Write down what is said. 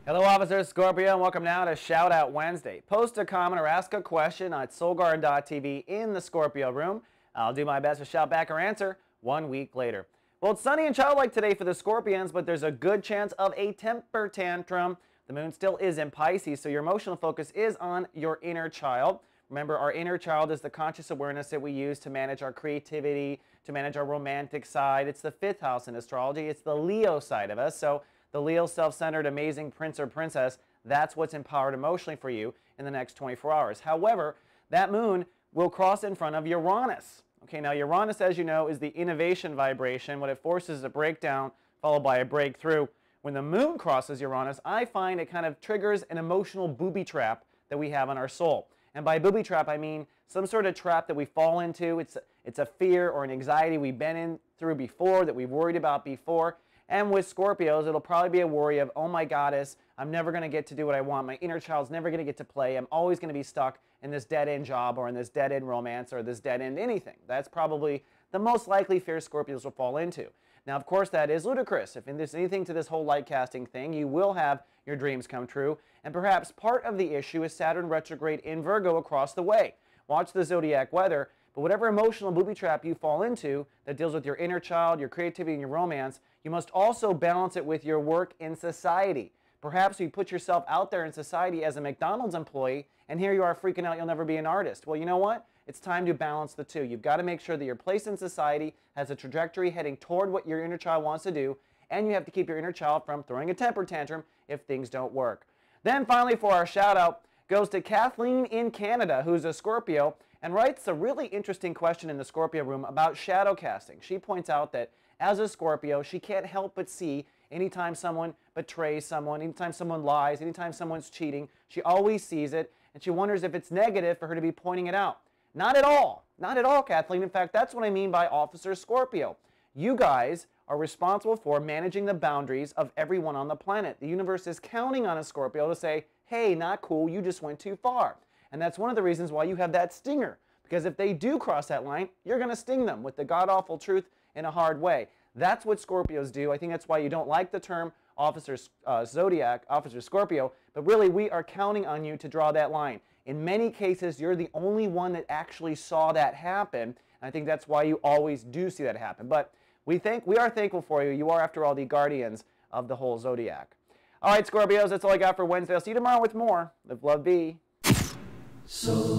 Hello, Officer Scorpio, and welcome now to Shout Out Wednesday. Post a comment or ask a question on soulguard.tv in the Scorpio room. I'll do my best to shout back or answer 1 week later. Well, it's sunny and childlike today for the Scorpions, but there's a good chance of a temper tantrum. The moon still is in Pisces, so your emotional focus is on your inner child. Remember, our inner child is the conscious awareness that we use to manage our creativity, to manage our romantic side. It's the fifth house in astrology. It's the Leo side of us. So the Leo self-centered, amazing prince or princess, that's what's empowered emotionally for you in the next 24 hours. However, that moon will cross in front of Uranus. Okay, now Uranus, as you know, is the innovation vibration. What it forces is a breakdown followed by a breakthrough. When the moon crosses Uranus, I find it kind of triggers an emotional booby trap that we have on our soul. And by booby trap, I mean some sort of trap that we fall into. It's a fear or an anxiety we've been in through before, that we've worried about before. And with Scorpios, it'll probably be a worry of, oh my goddess, I'm never going to get to do what I want. My inner child's never going to get to play. I'm always going to be stuck in this dead-end job or in this dead-end romance or this dead-end anything. That's probably the most likely fear Scorpios will fall into. Now, of course, that is ludicrous. If there's anything to this whole light casting thing, you will have your dreams come true. And perhaps part of the issue is Saturn retrograde in Virgo across the way. Watch the zodiac weather. But whatever emotional booby trap you fall into that deals with your inner child, your creativity, and your romance, you must also balance it with your work in society. Perhaps you put yourself out there in society as a McDonald's employee, and here you are freaking out you'll never be an artist. Well, you know what? It's time to balance the two. You've got to make sure that your place in society has a trajectory heading toward what your inner child wants to do, and you have to keep your inner child from throwing a temper tantrum if things don't work. Then finally, for our shout out, goes to Kathleen in Canada, who's a Scorpio, and writes a really interesting question in the Scorpio room about shadow casting. She points out that as a Scorpio, she can't help but see anytime someone betrays someone, anytime someone lies, anytime someone's cheating, she always sees it, and she wonders if it's negative for her to be pointing it out. Not at all. Not at all, Kathleen. In fact, that's what I mean by Officer Scorpio. You guys are responsible for managing the boundaries of everyone on the planet. The universe is counting on a Scorpio to say, hey, not cool, you just went too far. And that's one of the reasons why you have that stinger. Because if they do cross that line, you're going to sting them with the god-awful truth in a hard way. That's what Scorpios do. I think that's why you don't like the term Officer Scorpio, but really we are counting on you to draw that line. In many cases, you're the only one that actually saw that happen, and I think that's why you always do see that happen. But we are thankful for you. You are, after all, the guardians of the whole zodiac. All right, Scorpios, that's all I got for Wednesday. I'll see you tomorrow with more. Live, love, be. So